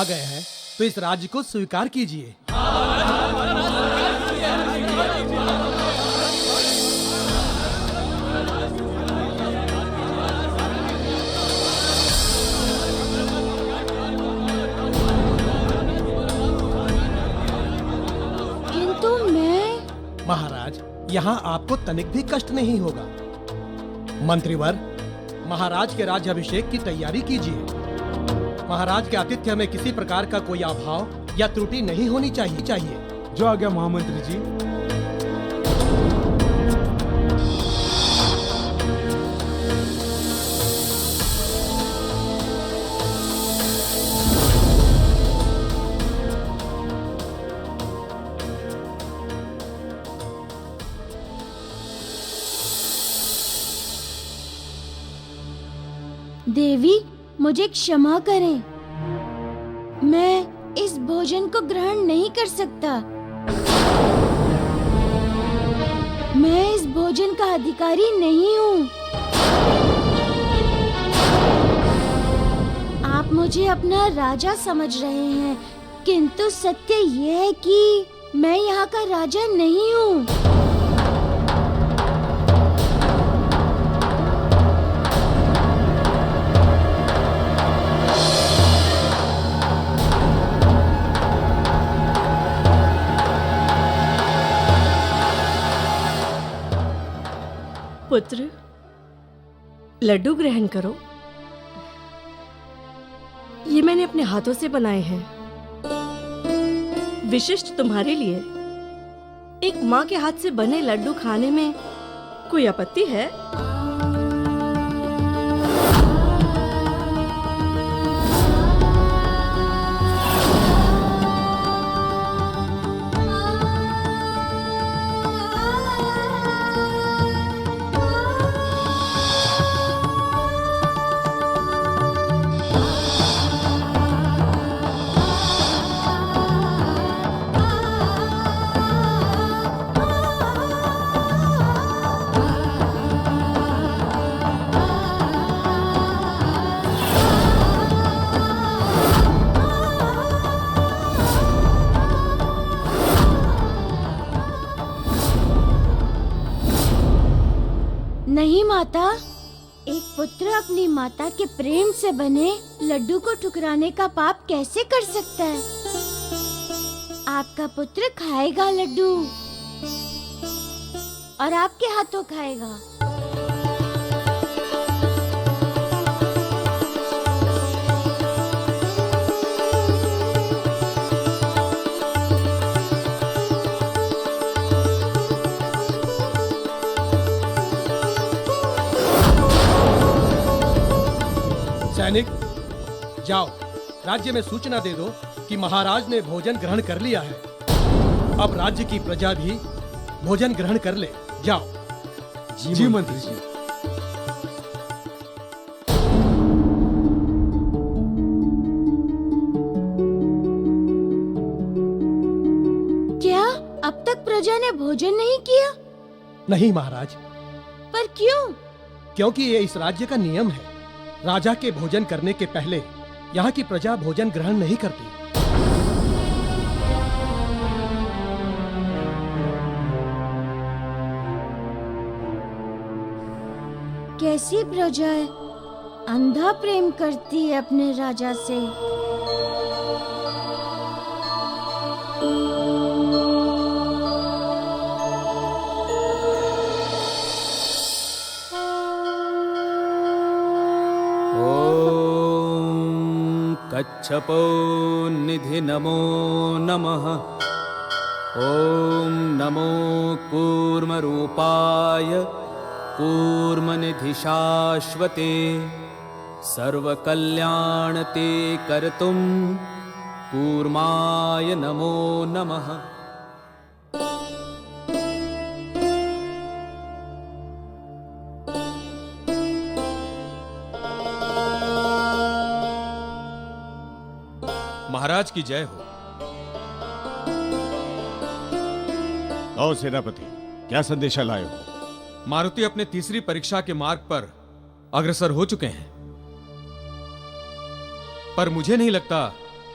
आ गए हैं तो इस राज्य को स्वीकार कीजिए। किंतु मैं... महाराज, यहाँ आपको तनिक भी कष्ट नहीं होगा। मंत्रीवर, महाराज के राज्याभिषेक की तैयारी कीजिए। महाराज के आतिथ्य में किसी प्रकार का कोई अभाव या त्रुटि नहीं होनी चाहिए। जो आ गया महामंत्री जी। देवी, मुझे क्षमा करें। मैं इस भोजन को ग्रहण नहीं कर सकता। मैं इस भोजन का अधिकारी नहीं हूँ। आप मुझे अपना राजा समझ रहे हैं, किंतु सत्य यह है कि मैं यहाँ का राजा नहीं हूँ। पुत्र, लड्डू ग्रहण करो। ये मैंने अपने हाथों से बनाए हैं, विशिष्ट तुम्हारे लिए। एक माँ के हाथ से बने लड्डू खाने में कोई आपत्ति है? नहीं माता, एक पुत्र अपनी माता के प्रेम से बने लड्डू को ठुकराने का पाप कैसे कर सकता है? आपका पुत्र खाएगा लड्डू और आपके हाथों खाएगा। सैनिक, जाओ राज्य में सूचना दे दो कि महाराज ने भोजन ग्रहण कर लिया है। अब राज्य की प्रजा भी भोजन ग्रहण कर ले। जाओ। जी मंत्री जी। क्या अब तक प्रजा ने भोजन नहीं किया? नहीं महाराज। पर क्यों? क्योंकि ये इस राज्य का नियम है। राजा के भोजन करने के पहले यहाँ की प्रजा भोजन ग्रहण नहीं करती। कैसी प्रजा है, अंधा प्रेम करती है अपने राजा से। कच्छपो निधि नमो नमः। ओम नमो कूर्मरूपाय कूर्मनिधि शाश्वते सर्वकल्याणते कर्तुं कूर्माय नमो नमः। महाराज की जय हो। और सेनापति, क्या संदेशा लाए हो? मारुति अपने तीसरी परीक्षा के मार्ग पर अग्रसर हो चुके हैं, पर मुझे नहीं लगता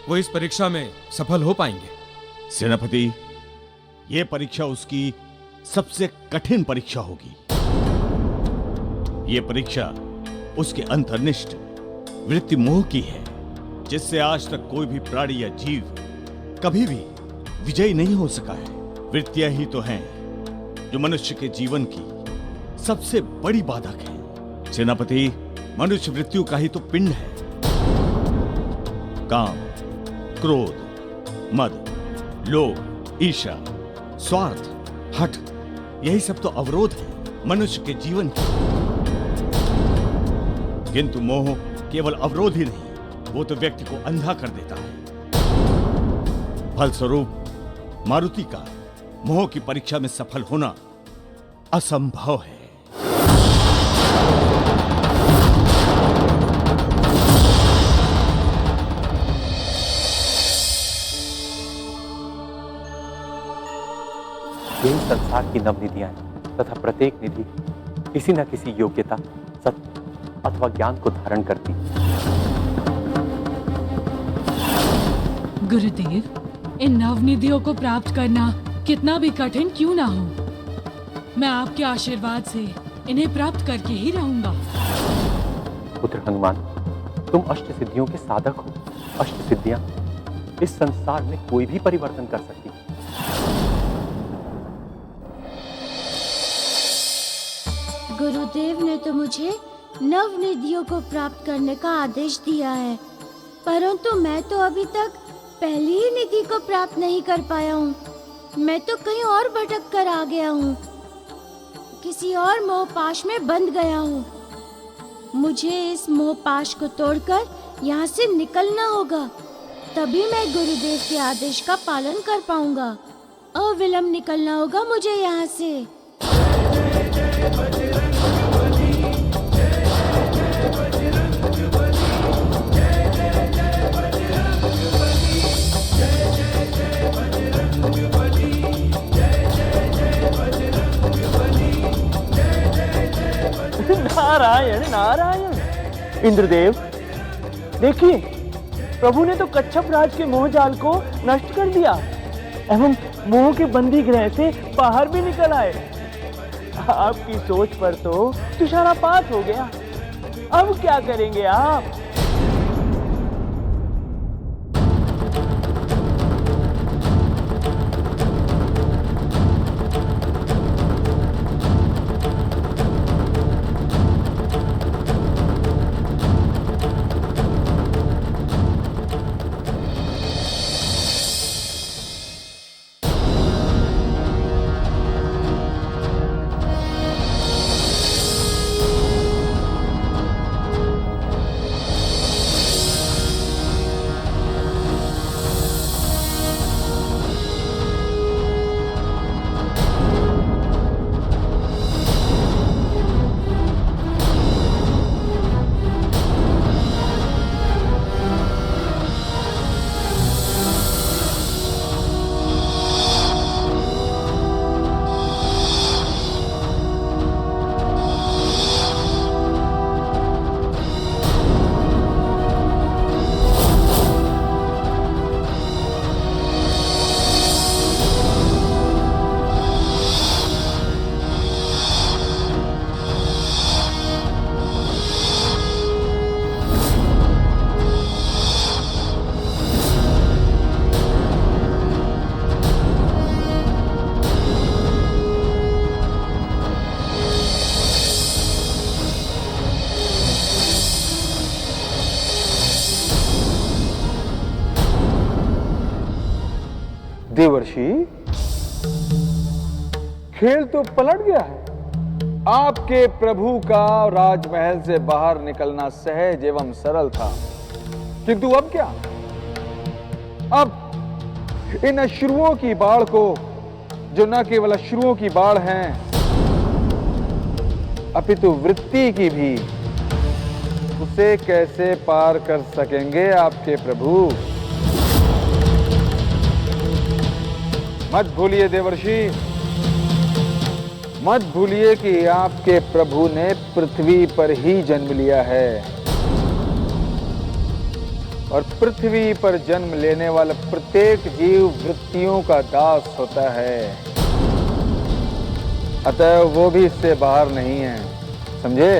वो इस परीक्षा में सफल हो पाएंगे। सेनापति, यह परीक्षा उसकी सबसे कठिन परीक्षा होगी। यह परीक्षा उसके अंतर्निष्ठ वृत्ति मोह की है, जिससे आज तक कोई भी प्राणी या जीव कभी भी विजयी नहीं हो सका है। वृत्तियां ही तो हैं जो मनुष्य के जीवन की सबसे बड़ी बाधक है। सेनापति, मनुष्य वृत्तियों का ही तो पिंड है। काम, क्रोध, मद, लोभ, ईर्ष्या, स्वार्थ, हठ, यही सब तो अवरोध है मनुष्य के जीवन के। किंतु मोह केवल अवरोध ही नहीं, वो तो व्यक्ति को अंधा कर देता है। फलस्वरूप मारुति का मोह की परीक्षा में सफल होना असंभव है। यही संसार की नवनिधियां हैं तथा प्रत्येक निधि किसी न किसी योग्यता, सत्य अथवा ज्ञान को धारण करती है। गुरुदेव, इन नवनिधियों को प्राप्त करना कितना भी कठिन क्यों ना हो, मैं आपके आशीर्वाद से इन्हें प्राप्त करके ही रहूंगा। पुत्र हनुमान, तुम अष्ट सिद्धियों के साधक हो। अष्ट सिद्धियां इस संसार में कोई भी परिवर्तन कर सकती है। गुरुदेव ने तो मुझे नवनिधियों को प्राप्त करने का आदेश दिया है, परंतु मैं तो अभी तक पहली ही निधि को प्राप्त नहीं कर पाया हूँ। मैं तो कहीं और भटक कर आ गया हूँ, किसी और मोहपाश में बंध गया हूँ। मुझे इस मोहपाश को तोड़कर यहाँ से निकलना होगा, तभी मैं गुरुदेव के आदेश का पालन कर पाऊंगा। अविलंब निकलना होगा मुझे यहाँ से। नारायण नारायण। इंद्रदेव, देखिए, प्रभु ने तो कच्छप राज के मोह जाल को नष्ट कर दिया एवं मोह के बंदी गृह से बाहर भी निकल आए। आपकी सोच पर तो तुषारपात हो गया। अब क्या करेंगे आप? देवर्षि, खेल तो पलट गया है। आपके प्रभु का राजमहल से बाहर निकलना सहज एवं सरल था, किंतु अब क्या? अब इन अश्रुओं की बाढ़ को, जो न केवल अश्रुओं की बाढ़ हैं, अपितु वृत्ति की भी, उसे कैसे पार कर सकेंगे आपके प्रभु? मत भूलिए देवर्षि, मत भूलिए कि आपके प्रभु ने पृथ्वी पर ही जन्म लिया है और पृथ्वी पर जन्म लेने वाला प्रत्येक जीव वृत्तियों का दास होता है। अतः वो भी इससे बाहर नहीं है, समझे?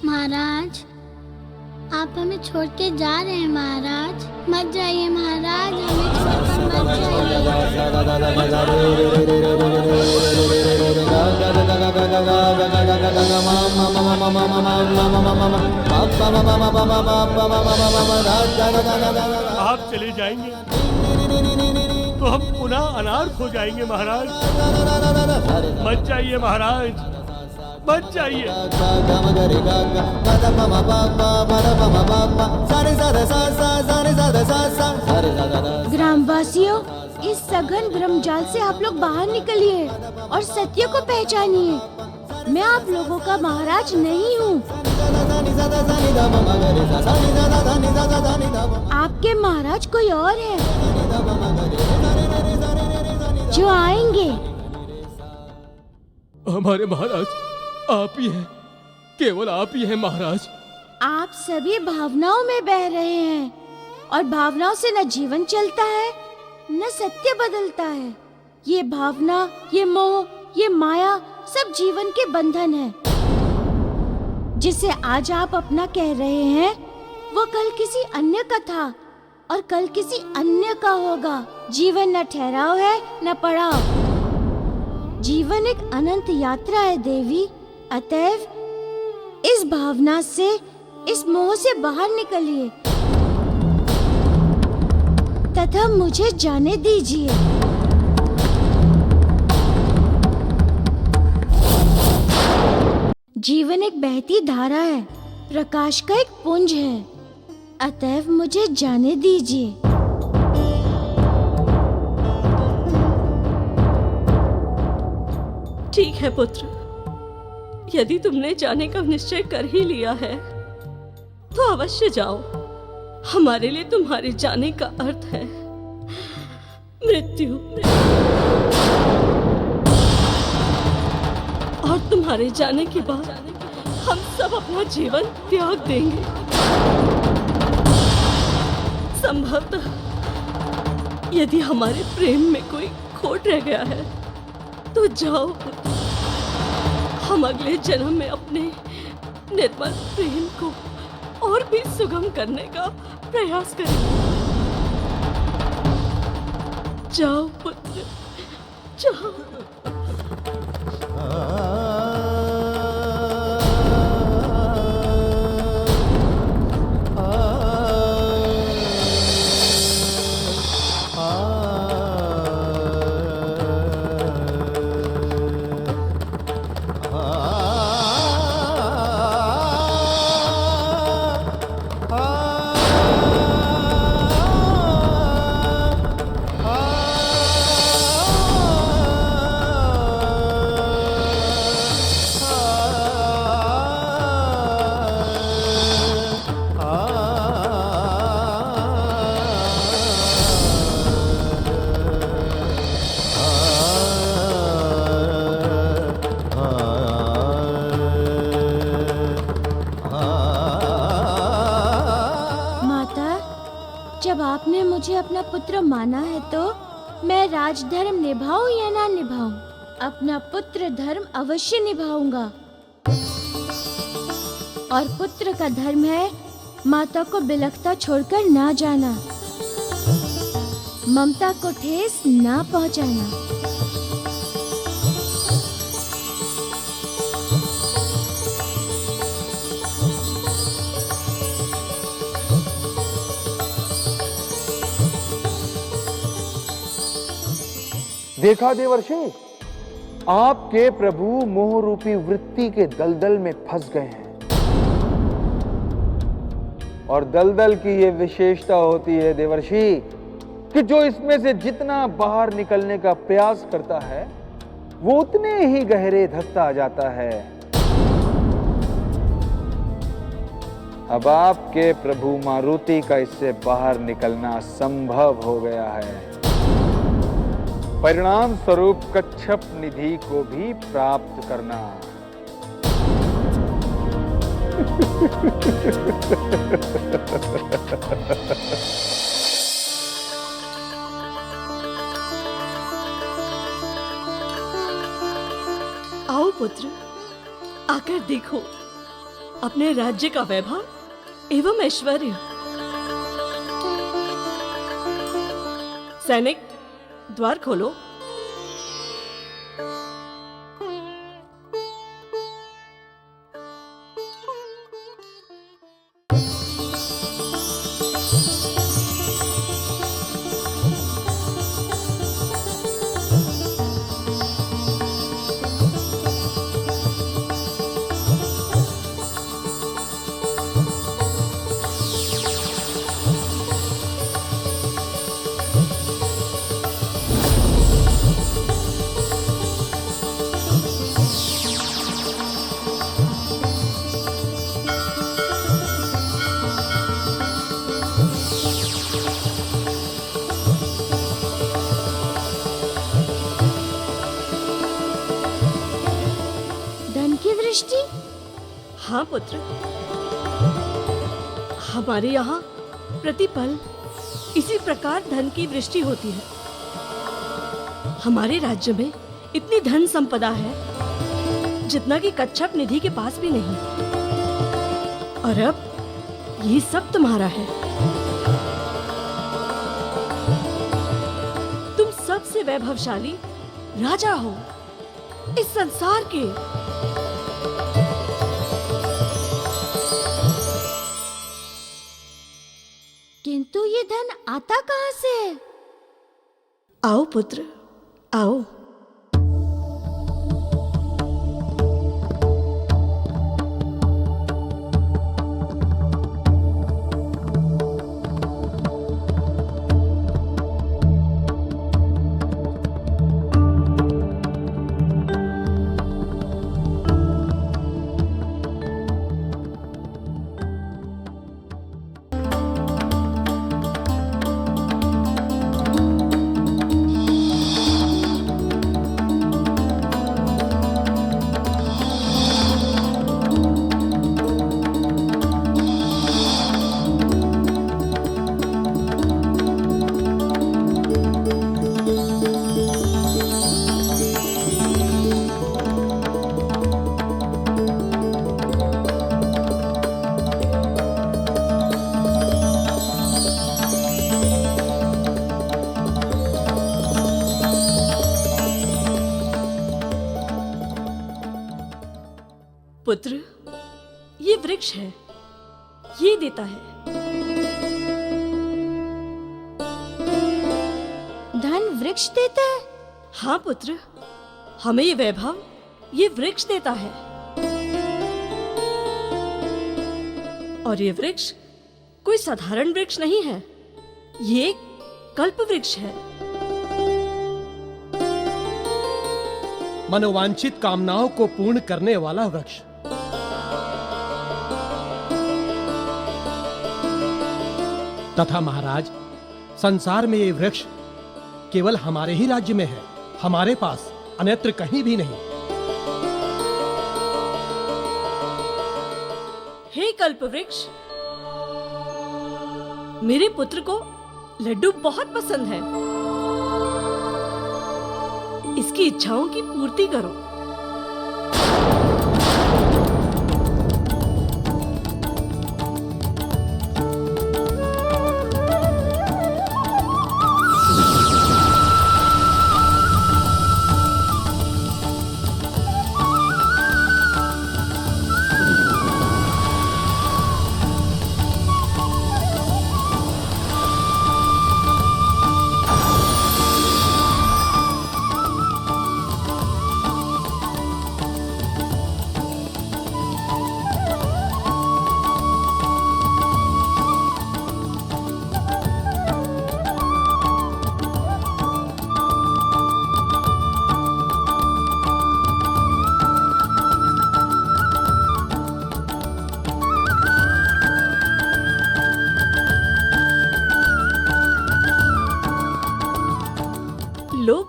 महाराज, आप हमें छोड़ के जा रहे हैं महाराज। मत जाइए महाराज, हमें छोड़कर मत आप चले जाएंगे तो हम पुनः अनाथ हो जाएंगे महाराज। मत जाइए महाराज, मत जाइए। ग्रामवासियों, इस सघन ब्रह्मजाल से आप लोग बाहर निकलिए और सत्य को पहचानिए। मैं आप लोगों का महाराज नहीं हूँ। आपके महाराज कोई और है जो आएंगे। हमारे महाराज आप ही हैं, केवल आप ही हैं महाराज। आप सभी भावनाओं में बह रहे हैं और भावनाओं से न जीवन चलता है न सत्य बदलता है। ये भावना, ये मोह, ये माया सब जीवन के बंधन है। जिसे आज आप अपना कह रहे हैं वो कल किसी अन्य का था और कल किसी अन्य का होगा। जीवन न ठहराव है न पड़ाव। जीवन एक अनंत यात्रा है देवी। अतएव इस भावना से, इस मोह से बाहर निकलिए तथा मुझे जाने दीजिए। जीवन एक बहती धारा है, प्रकाश का एक पुंज है। अतएव मुझे जाने दीजिए। ठीक है पुत्र, यदि तुमने जाने का निश्चय कर ही लिया है तो अवश्य जाओ। हमारे लिए तुम्हारे जाने का अर्थ है मृत्यु, और तुम्हारे जाने के बाद हम सब अपना जीवन त्याग देंगे। संभवतः यदि हमारे प्रेम में कोई खोट रह गया है तो जाओ, हम अगले जन्म में अपने निर्मल प्रेम को और भी सुगम करने का प्रयास करेंगे। जाओ पुत्र, जाओ। जब आपने मुझे अपना पुत्र माना है तो मैं राजधर्म निभाऊं या ना निभाऊं, अपना पुत्र धर्म अवश्य निभाऊंगा। और पुत्र का धर्म है माता को बिलखता छोड़कर ना जाना, ममता को ठेस ना पहुंचाना। देखा देवर्षि, आपके प्रभु मोह रूपी वृत्ति के दलदल में फंस गए हैं। और दलदल की ये विशेषता होती है देवर्षि कि जो इसमें से जितना बाहर निकलने का प्रयास करता है वो उतने ही गहरे धंसता जाता है। अब आपके प्रभु मारुति का इससे बाहर निकलना संभव हो गया है। परिणाम स्वरूप कच्छप निधि को भी प्राप्त करना। आओ पुत्र, आकर देखो अपने राज्य का वैभव एवं ऐश्वर्य। सैनिक, द्वार खोलो। दृष्टि? हाँ पुत्र, हमारे यहाँ प्रतिपल इसी प्रकार धन की वृष्टि होती है। हमारे राज्य में इतनी धन संपदा है जितना कि कच्छप निधि के पास भी नहीं। और अब ये सब तुम्हारा है। तुम सबसे वैभवशाली राजा हो इस संसार के। किंतु ये धन आता कहाँ से है? आओ पुत्र, आओ। पुत्र, ये वृक्ष है, ये देता है। धन वृक्ष देता है? हाँ पुत्र, हमें ये वैभव ये वृक्ष देता है। और ये वृक्ष कोई साधारण वृक्ष नहीं है, ये एक कल्प वृक्ष है। मनोवांछित कामनाओं को पूर्ण करने वाला वृक्ष। तथा महाराज, संसार में ये वृक्ष केवल हमारे ही राज्य में है, हमारे पास अन्यत्र कहीं भी नहीं। हे कल्प वृक्ष, मेरे पुत्र को लड्डू बहुत पसंद है। इसकी इच्छाओं की पूर्ति करो।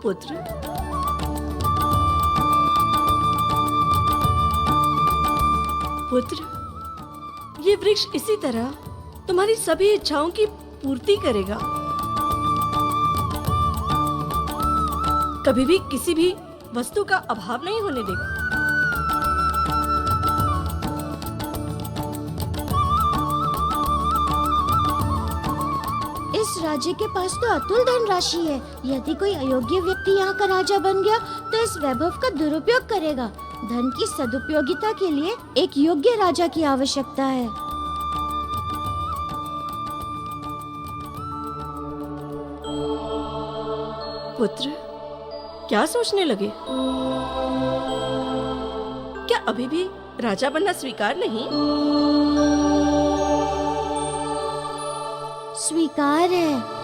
पुत्र। पुत्र, ये वृक्ष इसी तरह तुम्हारी सभी इच्छाओं की पूर्ति करेगा। कभी भी किसी भी वस्तु का अभाव नहीं होने देगा। इस राज्य के पास तो अतुल धनराशि है। यदि कोई अयोग्य व्यक्ति यहाँ का राजा बन गया तो इस वैभव का दुरुपयोग करेगा। धन की सदुपयोगिता के लिए एक योग्य राजा की आवश्यकता है। पुत्र, क्या सोचने लगे? क्या अभी भी राजा बनना स्वीकार नहीं? स्वीकार है।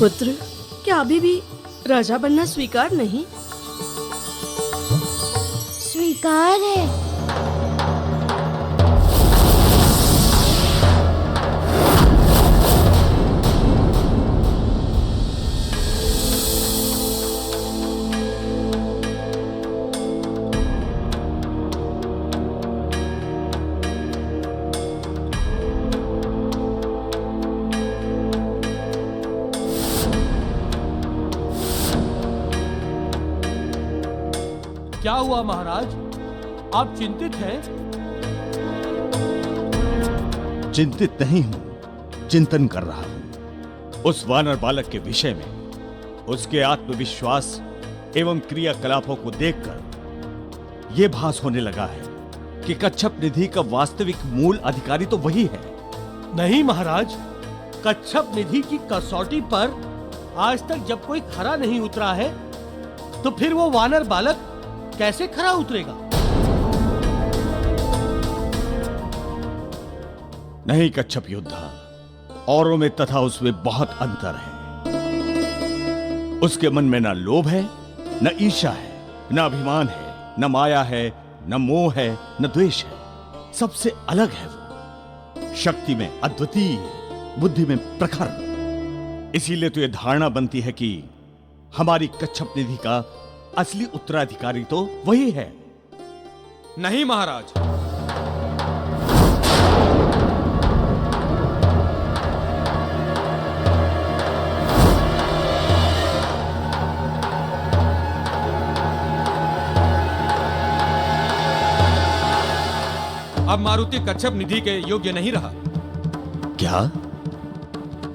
पुत्र, क्या अभी भी राजा बनना स्वीकार नहीं? स्वीकार है। क्या हुआ महाराज, आप चिंतित हैं? चिंतित नहीं हूं, चिंतन कर रहा हूं उस वानर बालक के विषय में। उसके आत्मविश्वास एवं क्रियाकलापों को देखकर यह भास होने लगा है कि कच्छप निधि का वास्तविक मूल अधिकारी तो वही है। नहीं महाराज, कच्छप निधि की कसौटी पर आज तक जब कोई खरा नहीं उतरा है तो फिर वो वानर बालक कैसे खरा उतरेगा? नहीं कच्छप योद्धा, औरों में तथा उसमें बहुत अंतर है। उसके मन में न लोभ है, न ईर्ष्या है, न अभिमान है, न माया है, न मोह है, न द्वेष है। सबसे अलग है वो। शक्ति में अद्वितीय, बुद्धि में प्रखर। इसीलिए तो यह धारणा बनती है कि हमारी कच्छप निधि का असली उत्तराधिकारी तो वही है। नहीं महाराज, अब मारुति कच्छप निधि के योग्य नहीं रहा। क्या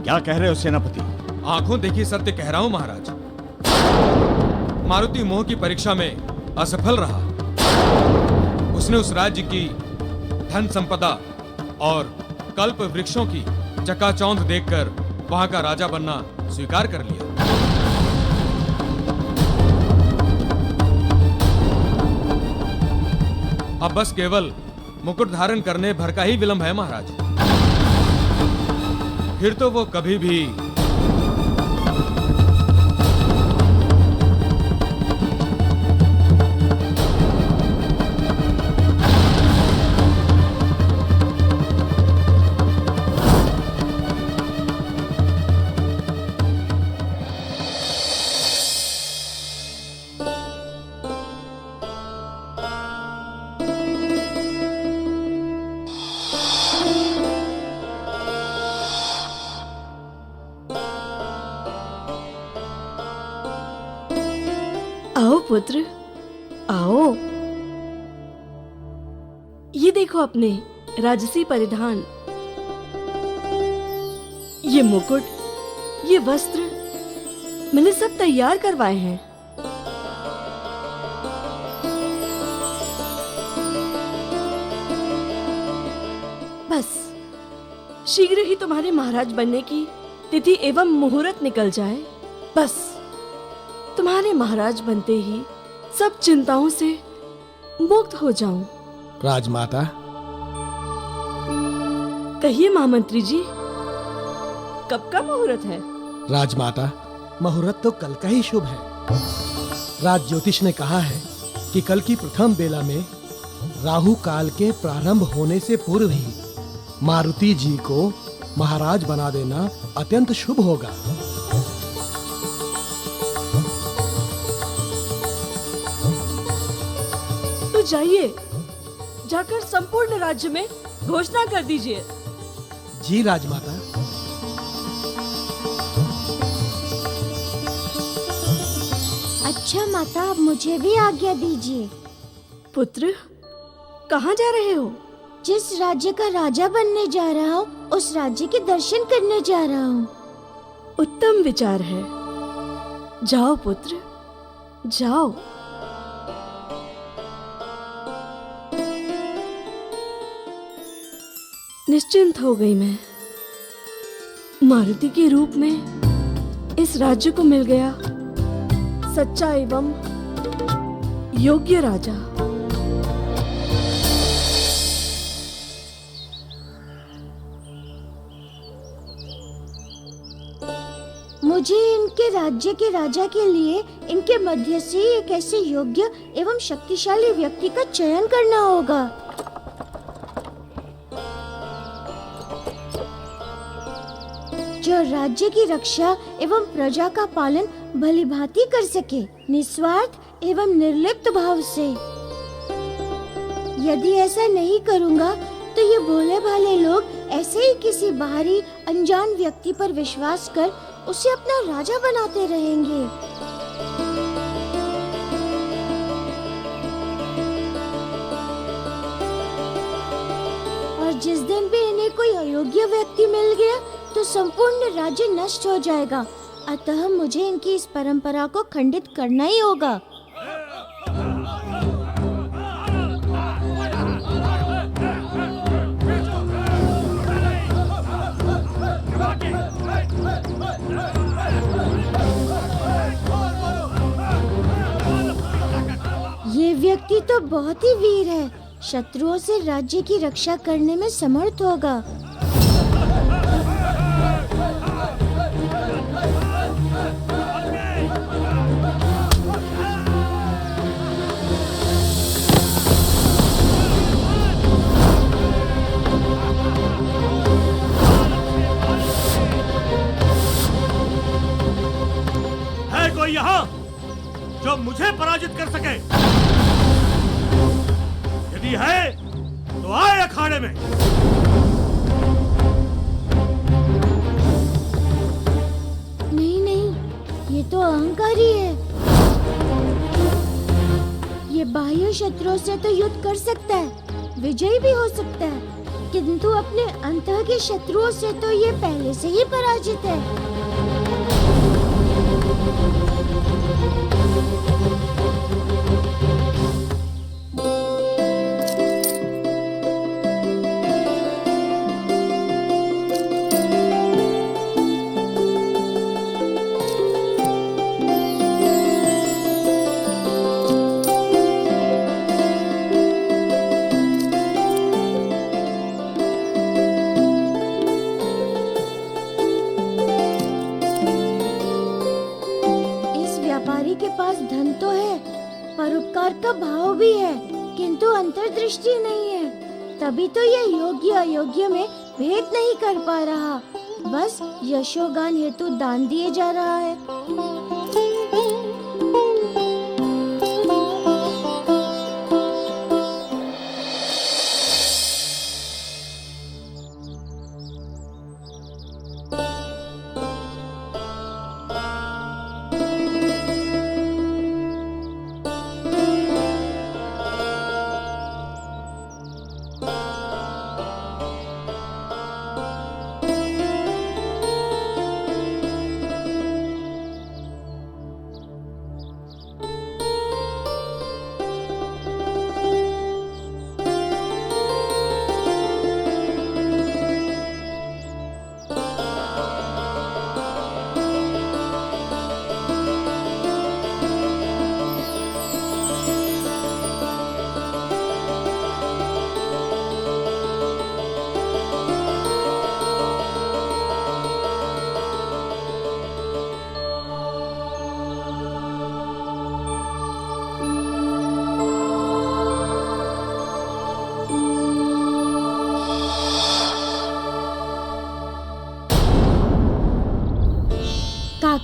क्या कह रहे हो सेनापति? आंखों देखी सत्य कह रहा हूं महाराज। मारुति मोह की परीक्षा में असफल रहा। उसने उस राज्य की धन संपदा और कल्प वृक्षों की चकाचौंध देखकर वहां का राजा बनना स्वीकार कर लिया। अब बस केवल मुकुट धारण करने भर का ही विलंब है महाराज। फिर तो वो कभी भी आओ पुत्र, आओ। ये देखो अपने राजसी परिधान, ये मुकुट, ये वस्त्र मैंने सब तैयार करवाए हैं। बस शीघ्र ही तुम्हारे महाराज बनने की तिथि एवं मुहूर्त निकल जाए, बस तुम्हारे महाराज बनते ही सब चिंताओं से मुक्त हो जाऊं। राजमाता, कहिए महामंत्री जी, कब का मुहूर्त है? राजमाता, मुहूर्त तो कल का ही शुभ है। राज ज्योतिष ने कहा है कि कल की प्रथम बेला में राहु काल के प्रारंभ होने से पूर्व ही मारुति जी को महाराज बना देना अत्यंत शुभ होगा। तो जाइए, जाकर संपूर्ण राज्य में घोषणा कर दीजिए। जी राजमाता। अच्छा माता, अब मुझे भी आज्ञा दीजिए। पुत्र, कहाँ जा रहे हो? जिस राज्य का राजा बनने जा रहा हूँ, उस राज्य के दर्शन करने जा रहा हूँ। उत्तम विचार है। जाओ पुत्र, जाओ। निश्चिंत हो गई मैं। मारुति के रूप में इस राज्य को मिल गया सच्चा एवं योग्य राजा। मुझे इनके राज्य के राजा के लिए इनके मध्य से एक ऐसे योग्य एवं शक्तिशाली व्यक्ति का चयन करना होगा। जो राज्य की रक्षा एवं प्रजा का पालन भलीभांति कर सके, निस्वार्थ एवं निर्लिप्त भाव से। यदि ऐसा नहीं करूँगा तो ये भोले भाले लोग ऐसे ही किसी बाहरी अनजान व्यक्ति पर विश्वास कर उसे अपना राजा बनाते रहेंगे। और जिस दिन भी इन्हें कोई अयोग्य व्यक्ति मिल गया तो संपूर्ण राज्य नष्ट हो जाएगा। अतः मुझे इनकी इस परंपरा को खंडित करना ही होगा। ये व्यक्ति तो बहुत ही वीर है, शत्रुओं से राज्य की रक्षा करने में समर्थ होगा। है कोई यहाँ जो मुझे पराजित कर सके? यदि है तो आए अखाड़े में। नहीं नहीं, ये तो अहंकारी है। ये बाह्य शत्रुओं से तो युद्ध कर सकता है, विजयी भी हो सकता है, किंतु अपने अंतः के शत्रुओं से तो ये पहले से ही पराजित है। के पास धन तो है, परोपकार का भाव भी है, किंतु अंतर्दृष्टि नहीं है। तभी तो ये योग्य अयोग्य में भेद नहीं कर पा रहा, बस यशोगान हेतु दान दिए जा रहा है।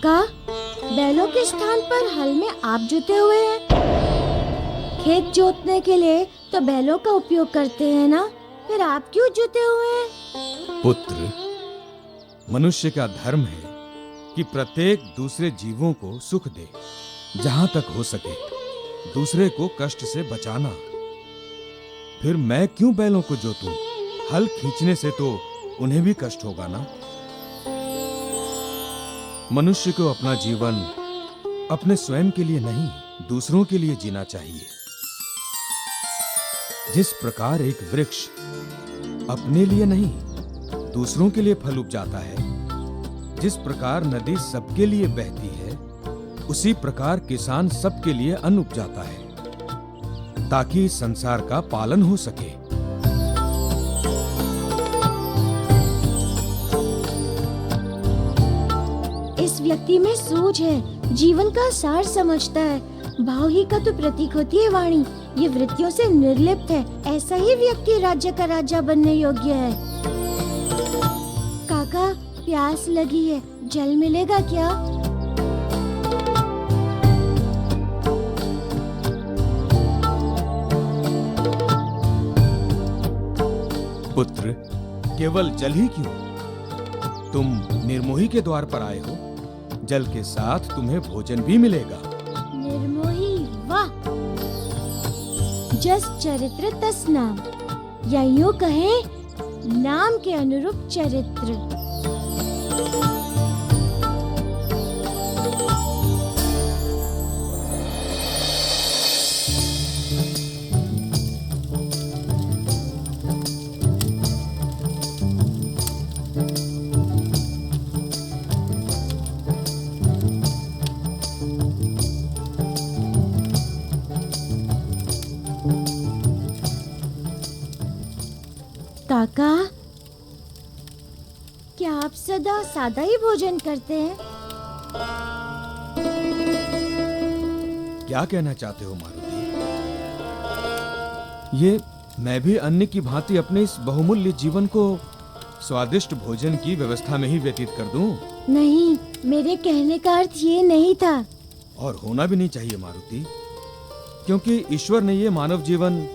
काका, बैलों के स्थान पर हल में आप जुते हुए हैं। खेत जोतने के लिए तो बैलों का उपयोग करते हैं ना, फिर आप क्यों जुते हुए हैं? पुत्र, मनुष्य का धर्म है कि प्रत्येक दूसरे जीवों को सुख दे, जहां तक हो सके दूसरे को कष्ट से बचाना। फिर मैं क्यों बैलों को जोतूं? हल खींचने से तो उन्हें भी कष्ट होगा ना। मनुष्य को अपना जीवन अपने स्वयं के लिए नहीं, दूसरों के लिए जीना चाहिए। जिस प्रकार एक वृक्ष अपने लिए नहीं, दूसरों के लिए फल उपजाता है, जिस प्रकार नदी सबके लिए बहती है, उसी प्रकार किसान सबके लिए अन्न उपजाता है, ताकि इस संसार का पालन हो सके। इस व्यक्ति में सूझ है, जीवन का सार समझता है। भाव ही का तो प्रतीक होती है वाणी। ये वृत्तियों से निर्लिप्त है। ऐसा ही व्यक्ति राज्य का राजा बनने योग्य है। काका, प्यास लगी है, जल मिलेगा क्या? पुत्र, केवल जल ही क्यों? तुम निर्मोही के द्वार पर आए हो, जल के साथ तुम्हें भोजन भी मिलेगा। निर्मोही, वाह! जस चरित्र तस नाम, या यूं कहें, नाम के अनुरूप चरित्र। काका, क्या आप सदा सादा ही भोजन करते हैं? क्या कहना चाहते हो मारुति? ये मैं भी अन्य की भांति अपने इस बहुमूल्य जीवन को स्वादिष्ट भोजन की व्यवस्था में ही व्यतीत कर दूं? नहीं, मेरे कहने का अर्थ ये नहीं था। और होना भी नहीं चाहिए मारुति, क्योंकि ईश्वर ने ये मानव जीवन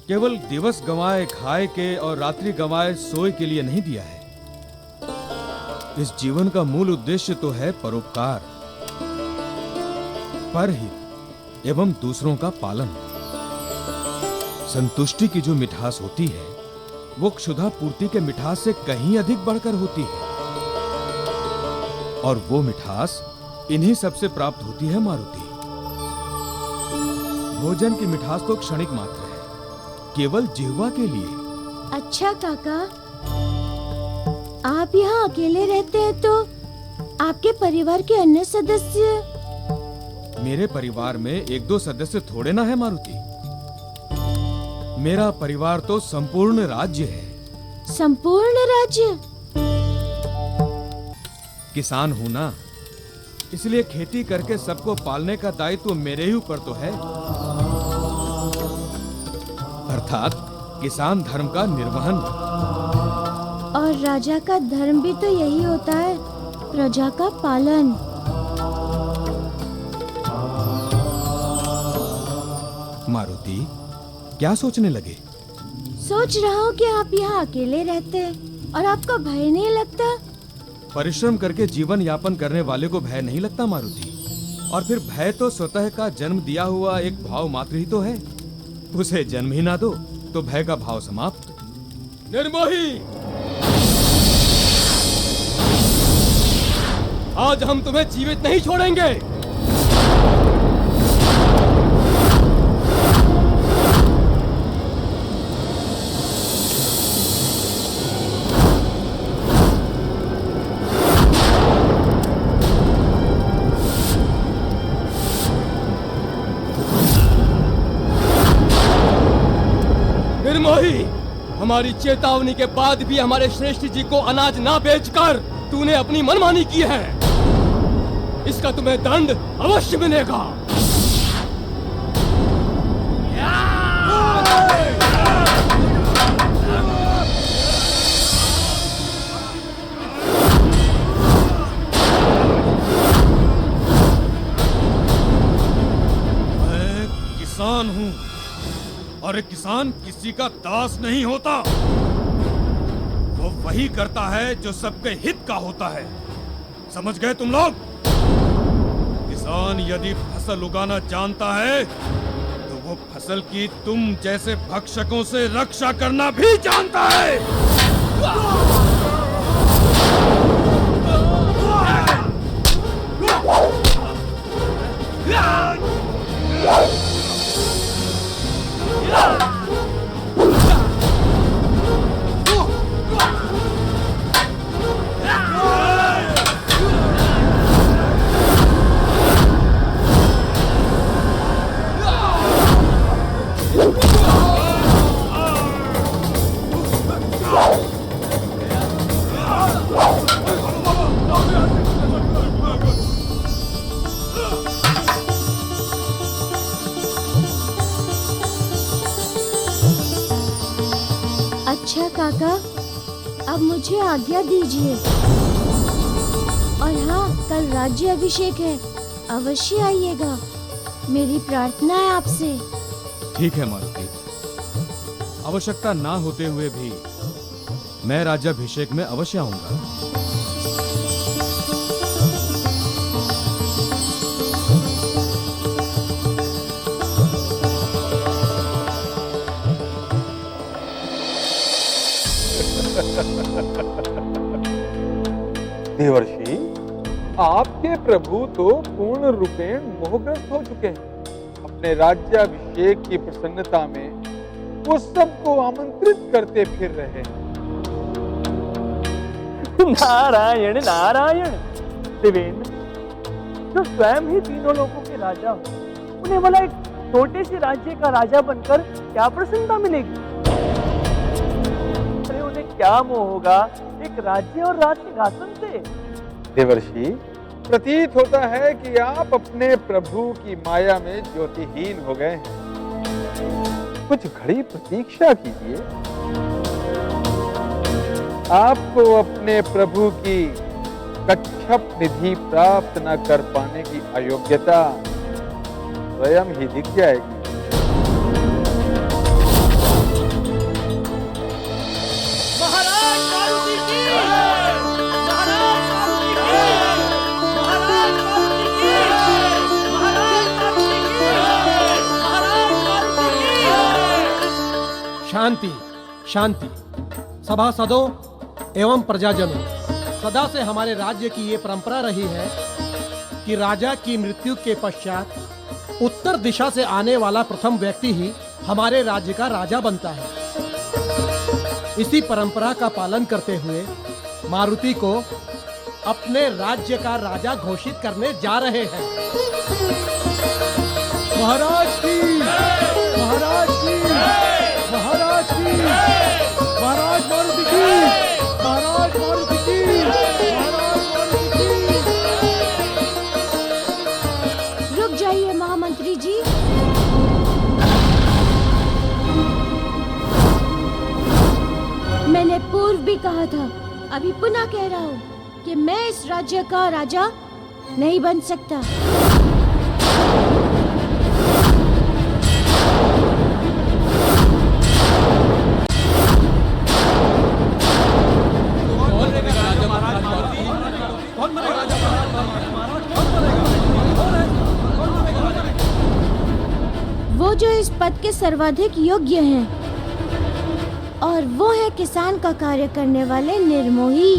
केवल दिवस गंवाए खाए के और रात्रि गंवाए सोए के लिए नहीं दिया है। इस जीवन का मूल उद्देश्य तो है परोपकार, परहित एवं दूसरों का पालन। संतुष्टि की जो मिठास होती है, वो क्षुधा पूर्ति के मिठास से कहीं अधिक बढ़कर होती है। और वो मिठास इन्हीं सबसे प्राप्त होती है मारुति। भोजन की मिठास तो क्षणिक मात्र है, केवल जिह्वा के लिए। अच्छा काका, आप यहाँ अकेले रहते हैं तो आपके परिवार के अन्य सदस्य? मेरे परिवार में एक दो सदस्य थोड़े ना है मारुति। मेरा परिवार तो संपूर्ण राज्य है। संपूर्ण राज्य? किसान हूं ना, इसलिए खेती करके सबको पालने का दायित्व मेरे ही ऊपर तो है। अर्थात किसान धर्म का निर्वहन। और राजा का धर्म भी तो यही होता है, प्रजा का पालन। मारुति, क्या सोचने लगे? सोच रहा हूँ कि आप यहाँ अकेले रहते हैं और आपको भय नहीं लगता? परिश्रम करके जीवन यापन करने वाले को भय नहीं लगता मारुति। और फिर भय तो स्वतः का जन्म दिया हुआ एक भाव मात्र ही तो है। उसे जन्म ही ना दो तो भय का भाव समाप्त। निर्मोही, आज हम तुम्हें जीवित नहीं छोड़ेंगे। निर्मोही, हमारी चेतावनी के बाद भी हमारे श्रेष्ठ जी को अनाज ना बेचकर तूने अपनी मनमानी की है। इसका तुम्हें दंड अवश्य मिलेगा। और एक किसान किसी का दास नहीं होता। वो वही करता है जो सबके हित का होता है। समझ गए तुम लोग? किसान यदि फसल उगाना जानता है तो वो फसल की तुम जैसे भक्षकों से रक्षा करना भी जानता है। अच्छा काका, अब मुझे आज्ञा दीजिए। और हाँ, कल राज्य अभिषेक है, अवश्य आइएगा। मेरी प्रार्थना है आपसे। ठीक है मारुति, आवश्यकता ना होते हुए भी मैं राज्याभिषेक में अवश्य आऊंगा। देवर्षि, आपके प्रभु तो पूर्ण रूपेण मोहग्रस्त हो चुके हैं। अपने राज्याभिषेक की प्रसन्नता में वो सबको आमंत्रित करते फिर रहे हैं। नारायण नारायण। देवेंद्र, जो स्वयं ही तीनों लोगों के राजा हो, उन्हें भला एक छोटे से राज्य का राजा बनकर क्या प्रसन्नता मिलेगी? अरे उन्हें क्या मोह होगा एक राज्य और राज सिंहासन से? देवर्षि, प्रतीत होता है कि आप अपने प्रभु की माया में ज्योतिहीन हो गए हैं। कुछ घड़ी प्रतीक्षा कीजिए। आपको अपने प्रभु की कच्छप निधि प्राप्त न कर पाने की अयोग्यता स्वयं ही दिख जाएगी। शांति शांति। सभासदों एवं प्रजाजनों, सदा से हमारे राज्य की ये परंपरा रही है कि राजा की मृत्यु के पश्चात उत्तर दिशा से आने वाला प्रथम व्यक्ति ही हमारे राज्य का राजा बनता है। इसी परंपरा का पालन करते हुए मारुति को अपने राज्य का राजा घोषित करने जा रहे हैं। महाराज की, महाराज की, महाराज की, महाराज मारुति की, महाराज मारुति की, महाराज मारुति की। रुक जाइए महामंत्री जी। मैंने पूर्व भी कहा था, अभी पुनः कह रहा हूँ कि मैं इस राज्य का राजा नहीं बन सकता। वो जो इस पद के सर्वाधिक योग्य हैं, और वो है किसान का कार्य करने वाले निर्मोही।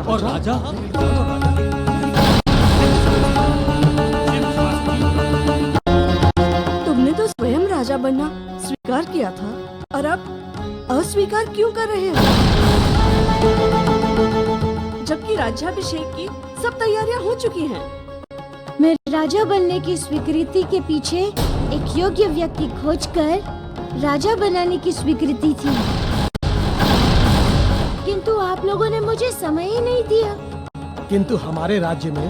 और राजा तुमने तो स्वयं राजा बनना स्वीकार किया था और अब अस्वीकार क्यों कर रहे हो? जबकि राज्याभिषेक की सब तैयारियां हो चुकी हैं। मेरे राजा बनने की स्वीकृति के पीछे एक योग्य व्यक्ति खोजकर राजा बनाने की स्वीकृति थी, किंतु आप लोगों ने मुझे समय ही नहीं दिया। किंतु हमारे राज्य में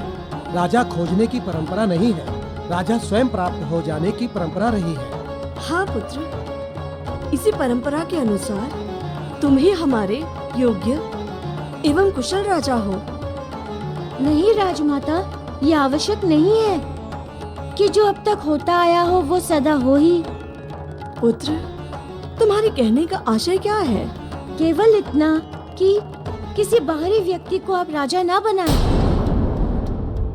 राजा खोजने की परंपरा नहीं है। राजा स्वयं प्राप्त हो जाने की परंपरा रही है। हाँ पुत्र, इसी परंपरा के अनुसार तुम ही हमारे योग्य एवं कुशल राजा हो। नहीं राजमाता, ये आवश्यक नहीं है कि जो अब तक होता आया हो वो सदा हो ही। पुत्र, तुम्हारे कहने का आशय क्या है? केवल इतना कि किसी बाहरी व्यक्ति को आप राजा ना बनाएं।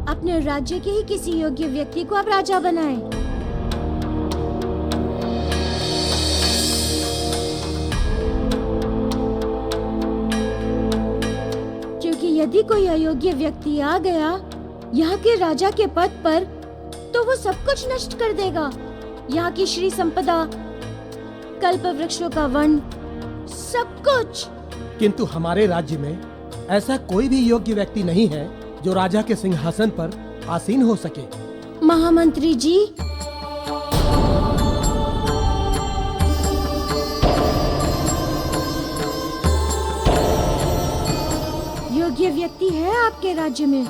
अपने राज्य के ही किसी योग्य व्यक्ति को आप राजा बनाएं। क्योंकि यदि कोई अयोग्य व्यक्ति आ गया यहाँ के राजा के पद पर, तो वो सब कुछ नष्ट कर देगा। यहाँ की श्री संपदा, कल्प वृक्षों का वन, सब कुछ। किंतु हमारे राज्य में ऐसा कोई भी योग्य व्यक्ति नहीं है जो राजा के सिंहासन पर आसीन हो सके। महामंत्री जी, योग्य व्यक्ति है आपके राज्य में।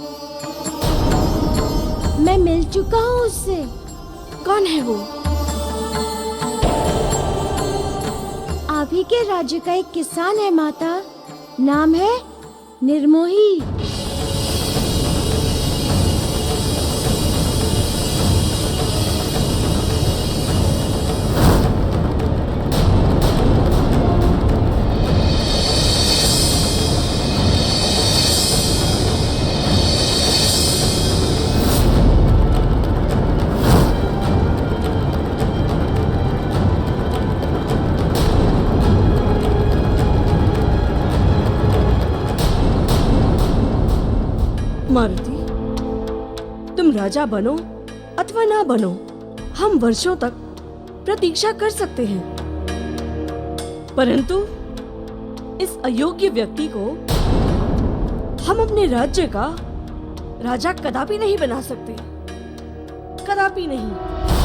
मैं मिल चुका हूँ उससे। कौन है वो? आप ही के राज्य का एक किसान है माता, नाम है निर्मोही। मारुति, तुम राजा बनो अथवा ना बनो, हम वर्षों तक प्रतीक्षा कर सकते हैं, परंतु इस अयोग्य व्यक्ति को हम अपने राज्य का राजा कदापि नहीं बना सकते, कदापि नहीं।